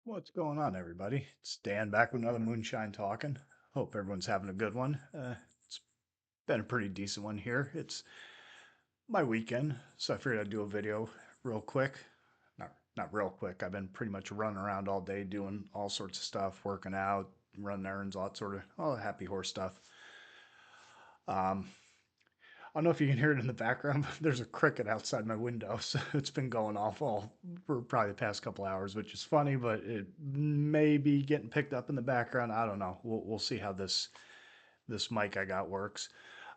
What's going on, everybody? It's Dan back with another Moonshine talking. Hope everyone's having a good one. It's been a pretty decent one here. It's my weekend, so I figured I'd do a video real quick. Not real quick. I've been pretty much running around all day doing all sorts of stuff, working out, running errands, all the happy horse stuff. I don't know if you can hear it in the background, but there's a cricket outside my window, so it's been going off all for probably the past couple hours, which is funny, but it may be getting picked up in the background. I don't know. We'll see how this mic I got works.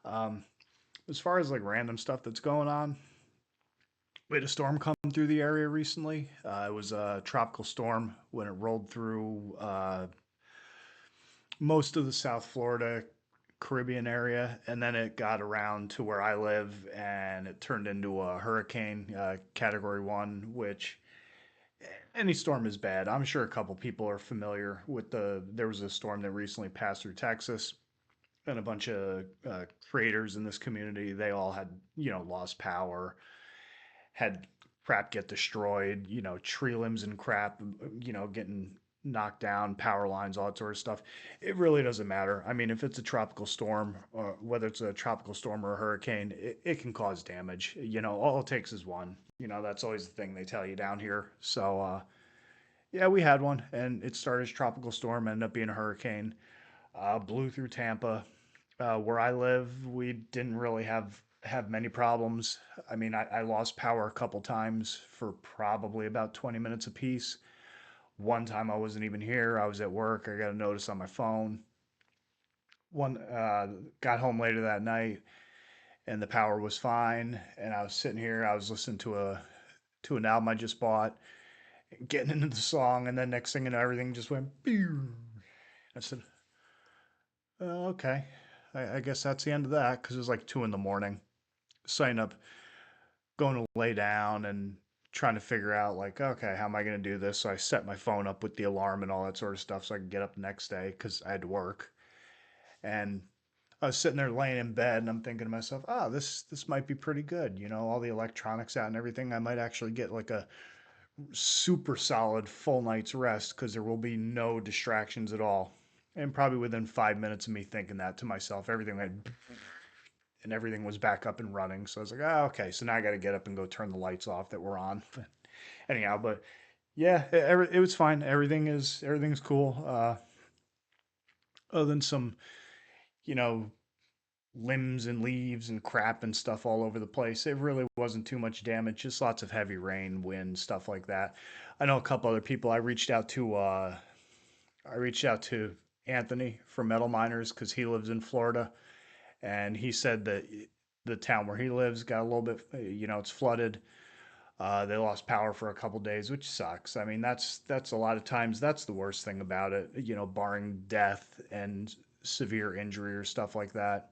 Um, as far as like random stuff that's going on, we had a storm come through the area recently. It was a tropical storm when it rolled through most of the South Florida, Caribbean area, and then it got around to where I live, and it turned into a hurricane, Category 1, which any storm is bad. I'm sure a couple people are familiar with there was a storm that recently passed through Texas, and a bunch of creators in this community, they all had, lost power, had crap get destroyed, tree limbs and crap, getting knocked down, power lines, all that sort of stuff. It really doesn't matter. I mean, if it's a tropical storm, whether it's a tropical storm or a hurricane, it can cause damage. All it takes is one. That's always the thing they tell you down here. So, yeah, we had one, and it started as tropical storm, ended up being a hurricane, blew through Tampa. Where I live, we didn't really have many problems. I mean, I lost power a couple times for probably about 20 minutes apiece. One time I wasn't even here. I was at work. I got a notice on my phone. One got home later that night, and the power was fine. And I was sitting here. I was listening to an album I just bought, getting into the song, and then next thing you know, everything just went. Pew. I said, okay. I guess that's the end of that because it was like 2 in the morning. Signing up, going to lay down and trying to figure out like, okay, how am I going to do this? So I set my phone up with the alarm and all that sort of stuff so I could get up the next day because I had to work. And I was sitting there laying in bed and I'm thinking to myself, this might be pretty good. All the electronics out and everything. I might actually get like a super solid full night's rest because there will be no distractions at all. And probably within 5 minutes of me thinking that to myself, everything went and everything was back up and running. So I was like, okay, so now I got to get up and go turn the lights off that were on. But anyhow, but yeah, it was fine. Everything's cool. Other than some, you know, limbs and leaves and crap and stuff all over the place. It really wasn't too much damage, just lots of heavy rain, wind, stuff like that. I know a couple other people. I reached out to Anthony from Metal Miners because he lives in Florida, and he said that the town where he lives got a little bit, it's flooded. They lost power for a couple days, which sucks. I mean, that's a lot of times that's the worst thing about it. Barring death and severe injury or stuff like that.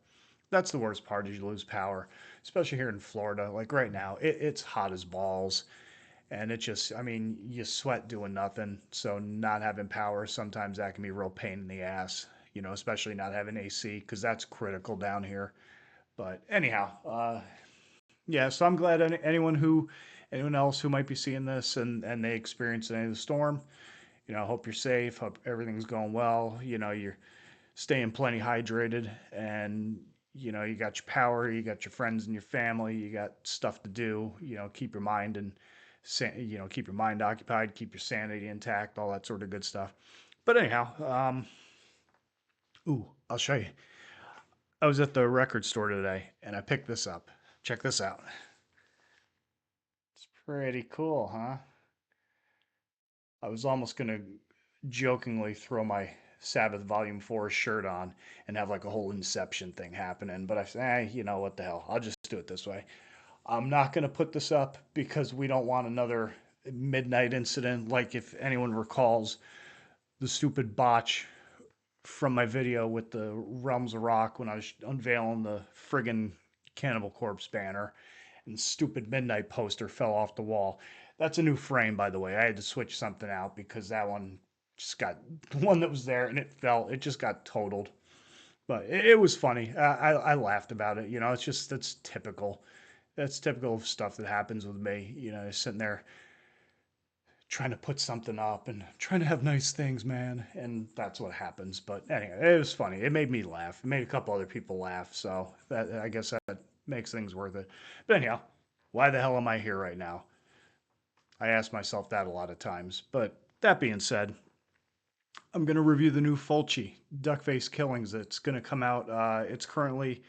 That's the worst part is you lose power, especially here in Florida. Like right now, it's hot as balls, and it just, I mean, you sweat doing nothing. So not having power sometimes that can be a real pain in the ass. Especially not having AC because that's critical down here. But anyhow, yeah, so I'm glad anyone else who might be seeing this and they experience any of the storm, hope you're safe, hope everything's going well, you're staying plenty hydrated and you got your power, you got your friends and your family, you got stuff to do, keep your mind and keep your mind occupied, keep your sanity intact, all that sort of good stuff. But anyhow, I'll show you. I was at the record store today and I picked this up. Check this out. It's pretty cool, huh? I was almost gonna jokingly throw my Sabbath Volume 4 shirt on and have like a whole Inception thing happening, but I said, what the hell? I'll just do it this way. I'm not gonna put this up because we don't want another midnight incident. Like if anyone recalls the stupid botch from my video with the Realms of Rock when I was unveiling the friggin' Cannibal Corpse banner and stupid midnight poster fell off the wall. That's a new frame, by the way. I had to switch something out because that one just got the one that was there and it fell. It just got totaled. But it was funny. I laughed about it. That's typical. That's typical of stuff that happens with me. Sitting there trying to put something up and trying to have nice things, man. And that's what happens. But anyway, it was funny. It made me laugh. It made a couple other people laugh. So that, I guess that makes things worth it. But anyhow, why the hell am I here right now? I ask myself that a lot of times. But that being said, I'm going to review the new Fulci Duckface Killings. It's going to come out. It's currently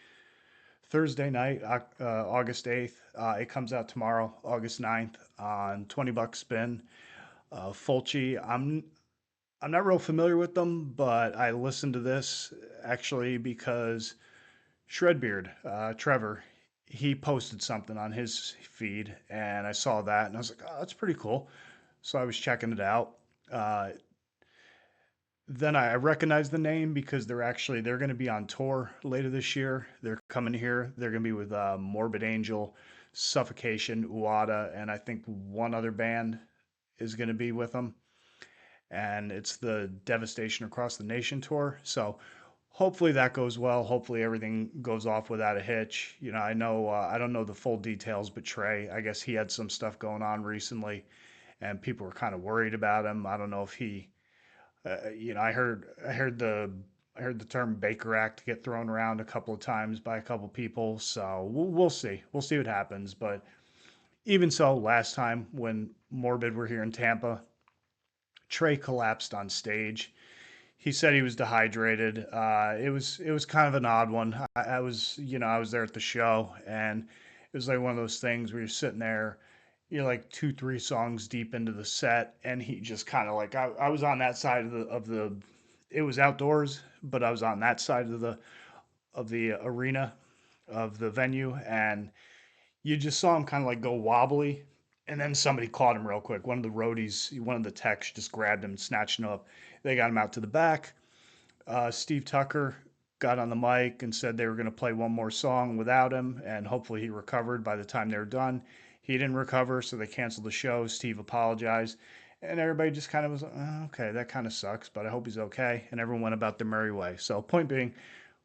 Thursday night, August 8th. It comes out tomorrow, August 9th, on 20 bucks spin. Fulci, I'm not real familiar with them, but I listened to this actually because Shredbeard, Trevor, he posted something on his feed, and I saw that, and I was like, oh, that's pretty cool. So I was checking it out. Uh, then I recognized the name because they're going to be on tour later this year. They're coming here. They're going to be with Morbid Angel, Suffocation, UADA, and I think one other band is going to be with them. And it's the Devastation Across the Nation tour. So hopefully that goes well. Hopefully everything goes off without a hitch. I know I don't know the full details, but Trey, I guess he had some stuff going on recently, and people were kind of worried about him. I don't know if he, I heard the term Baker Act get thrown around a couple of times by a couple of people. So we'll see. We'll see what happens. But even so, last time when Morbid were here in Tampa, Trey collapsed on stage. He said he was dehydrated. It was kind of an odd one. I was there at the show, and it was like one of those things where you're sitting there, you're like two, three songs deep into the set, and he just kind of like I was on that side of the. It was outdoors, but I was on that side of the arena of the venue, and you just saw him kind of like go wobbly, and then somebody caught him real quick. One of the roadies, one of the techs, just grabbed him, snatched him up. They got him out to the back. Steve Tucker got on the mic and said they were going to play one more song without him, and hopefully he recovered by the time they were done. He didn't recover, so they canceled the show. Steve apologized, and everybody just kind of was like, oh, okay, that kind of sucks, but I hope he's okay. And everyone went about their merry way. So, point being,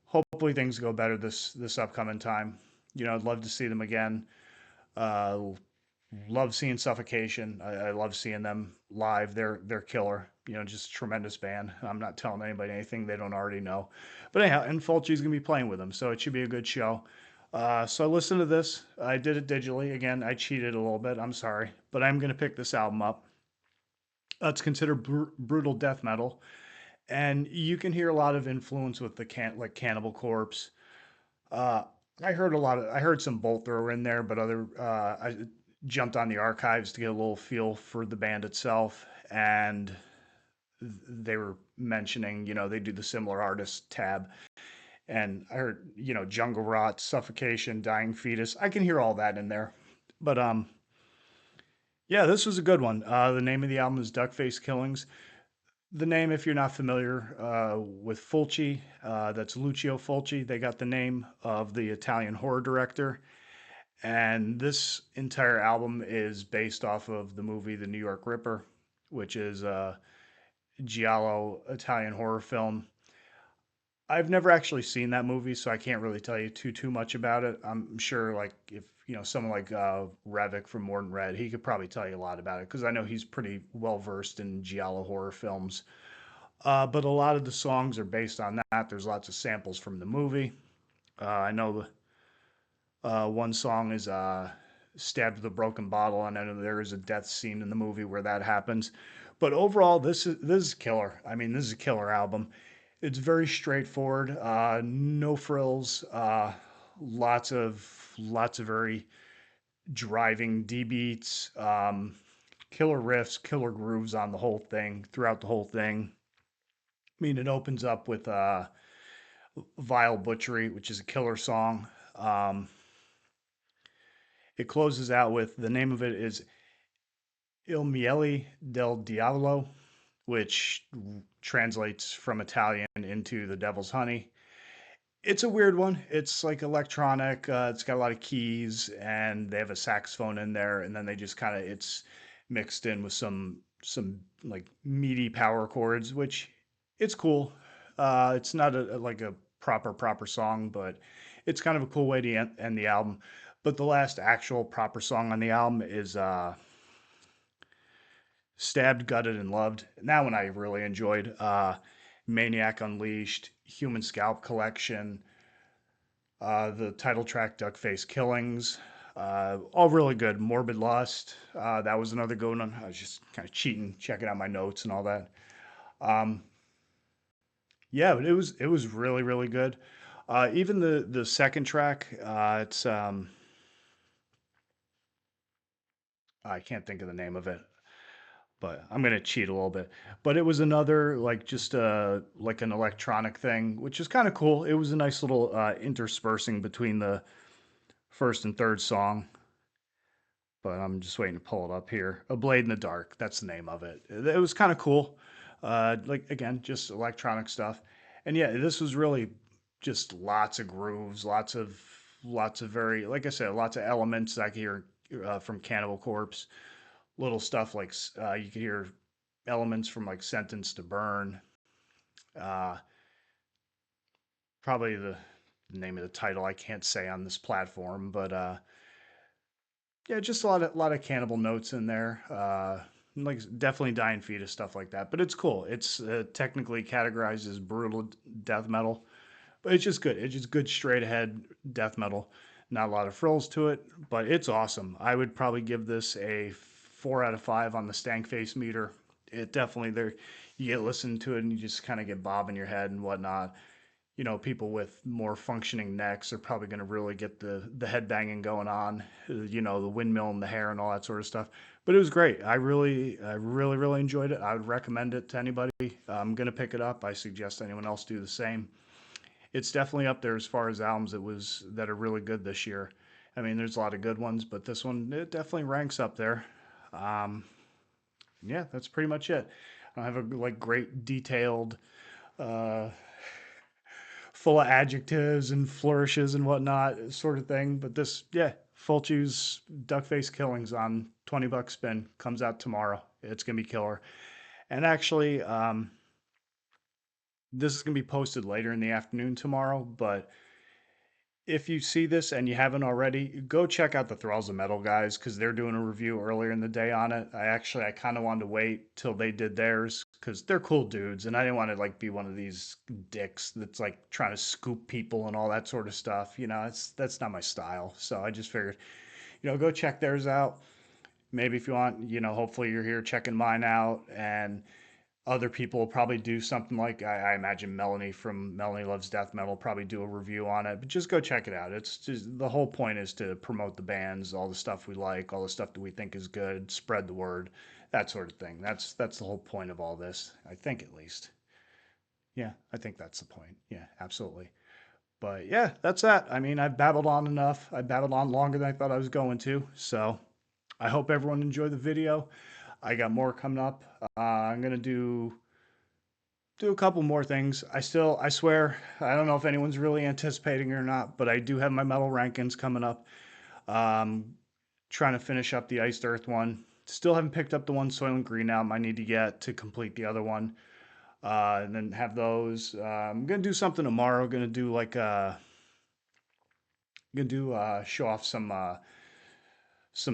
hopefully things go better this upcoming time. I'd love to see them again. Uh, love seeing Suffocation. I love seeing them live. They're killer. Just a tremendous band. I'm not telling anybody anything they don't already know. But anyhow, and Fulci's gonna be playing with them, so it should be a good show. So I listened to this. I did it digitally. Again, I cheated a little bit. I'm sorry, but I'm gonna pick this album up. It's considered brutal death metal, and you can hear a lot of influence with the like Cannibal Corpse. Uh, I heard some Bolt Thrower in there, but I jumped on the archives to get a little feel for the band itself, and they were mentioning, they do the similar artist tab, and I heard, Jungle Rot, Suffocation, Dying Fetus. I can hear all that in there, but yeah, this was a good one. The name of the album is Duckface Killings. The name, if you're not familiar with Fulci, that's Lucio Fulci. They got the name of the Italian horror director. And this entire album is based off of the movie The New York Ripper, which is a giallo Italian horror film. I've never actually seen that movie, so I can't really tell you too much about it. I'm sure, like if someone like Revik from More Than Red, he could probably tell you a lot about it because I know he's pretty well versed in giallo horror films. But a lot of the songs are based on that. There's lots of samples from the movie. I know one song is "Stabbed with a Broken Bottle," and I know there is a death scene in the movie where that happens. But overall, this is killer. I mean, this is a killer album. It's very straightforward, no frills, lots of very driving D beats, killer riffs, killer grooves on the whole thing throughout the whole thing. I mean, it opens up with Vile Butchery, which is a killer song. It closes out with the name of it is Il Miele del Diavolo, which translates from Italian into the devil's honey. It's a weird one. It's like electronic. It's got a lot of keys, and they have a saxophone in there, and then they just kind of it's mixed in with some like meaty power chords, which it's cool. It's not like a proper song, but it's kind of a cool way to end the album. But the last actual proper song on the album is Stabbed, Gutted, and Loved. And that one I really enjoyed. Maniac Unleashed, Human Scalp Collection, the title track, Duckface Killings. All really good. Morbid Lust. That was another good one. I was just kind of cheating, checking out my notes and all that. Um, yeah, but it was really really good. Even the second track, it's I can't think of the name of it, but I'm gonna cheat a little bit. But it was another like just like an electronic thing, which is kind of cool. It was a nice little interspersing between the first and third song. But I'm just waiting to pull it up here. A Blade in the Dark, that's the name of it. It was kind of cool. Like again, just electronic stuff. And yeah, this was really just lots of grooves, lots of very, like I said, lots of elements I could hear from Cannibal Corpse. Little stuff like you could hear elements from like Sentence to Burn. Uh, Probably the name of the title I can't say on this platform, but yeah, just a lot of cannibal notes in there. Like definitely Dying Fetus stuff like that. But it's cool. It's technically categorized as brutal death metal, but it's just good. It's just good straight ahead death metal. Not a lot of frills to it, but it's awesome. I would probably give this a 4 out of 5 on the stank face meter. It definitely there. You get listening to it and you just kind of get bobbing your head and whatnot. People with more functioning necks are probably going to really get the head banging going on, the windmill and the hair and all that sort of stuff. But it was great. I really enjoyed it. I would recommend it to anybody. I'm going to pick it up. I suggest anyone else do the same. It's definitely up there as far as albums that are really good this year. I mean, there's a lot of good ones, but this one it definitely ranks up there. Um, yeah, that's pretty much it. I don't have a like great detailed uh, full of adjectives and flourishes and whatnot, sort of thing. But this, yeah, Fulci's Duckface Killings on $20 spin comes out tomorrow. It's gonna be killer. And actually, this is gonna be posted later in the afternoon tomorrow. But if you see this and you haven't already, go check out the Thralls of Metal guys because they're doing a review earlier in the day on it. I kind of wanted to wait till they did theirs because they're cool dudes, and I didn't want to like be one of these dicks that's like trying to scoop people and all that sort of stuff. That's not my style. So I just figured, go check theirs out. Maybe if you want, hopefully you're here checking mine out, and other people will probably do something like I imagine Melanie from Melanie Loves Death Metal probably do a review on it. But just go check it out. It's just the whole point is to promote the bands, all the stuff we like, all the stuff that we think is good, spread the word, that sort of thing. That's the whole point of all this, I think at least. Yeah, I think that's the point. Yeah, absolutely. But yeah, that's that. I mean, I've babbled on enough. I babbled on longer than I thought I was going to. So I hope everyone enjoyed the video. I got more coming up. I'm gonna do a couple more things. I swear, I don't know if anyone's really anticipating it or not, but I do have my metal rankings coming up. Um, Trying to finish up the Iced Earth one. Still haven't picked up the one Soylent Green album I need to get to complete the other one. And then have those. I'm gonna do something tomorrow. Gonna do like gonna do show off some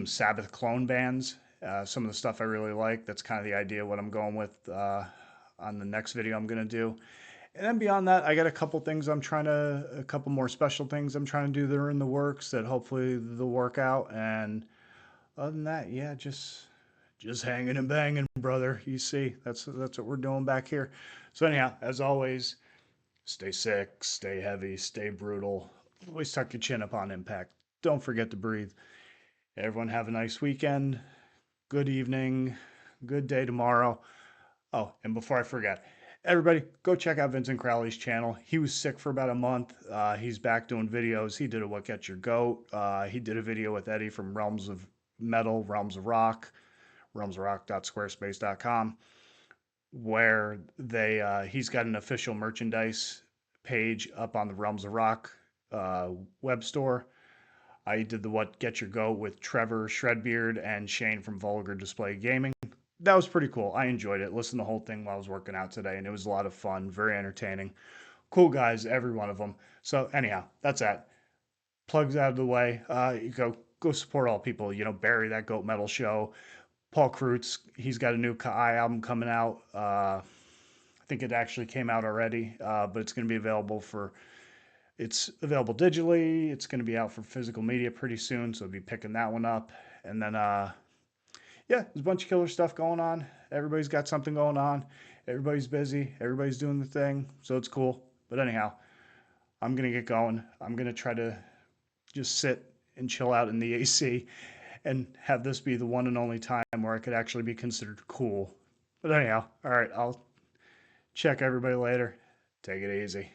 Sabbath clone bands. Some of the stuff I really like. That's kind of the idea what I'm going with on the next video I'm gonna do. And then beyond that, I got a couple more special things I'm trying to do that are in the works that hopefully they'll work out. And other than that, yeah, just hanging and banging, brother. You see, that's what we're doing back here. So anyhow, as always, stay sick, stay heavy, stay brutal. Always tuck your chin up on impact. Don't forget to breathe. Everyone have a nice weekend. Good evening. Good day tomorrow. Oh, and before I forget, everybody go check out Vincent Crowley's channel. He was sick for about a month. He's back doing videos. He did a What Gets Your Goat. He did a video with Eddie from Realms of Metal, Realms of Rock, realmsofrock.squarespace.com, where he's got an official merchandise page up on the Realms of Rock web store. I did the What Get Your Goat with Trevor Shredbeard and Shane from Vulgar Display Gaming. That was pretty cool. I enjoyed it. Listened to the whole thing while I was working out today, and it was a lot of fun, very entertaining. Cool guys, every one of them. So anyhow, that's that. Plugs out of the way. You go support all people. Barry that Goat Metal show. Paul Kreutz, he's got a new Kai album coming out. I think it actually came out already, but it's going to be available for. It's available digitally. It's going to be out for physical media pretty soon, so I'll be picking that one up. And then, yeah, there's a bunch of killer stuff going on. Everybody's got something going on. Everybody's busy. Everybody's doing the thing, so it's cool. But anyhow, I'm gonna get going. I'm gonna try to just sit and chill out in the AC and have this be the one and only time where I could actually be considered cool. But anyhow, all right, I'll check everybody later. Take it easy.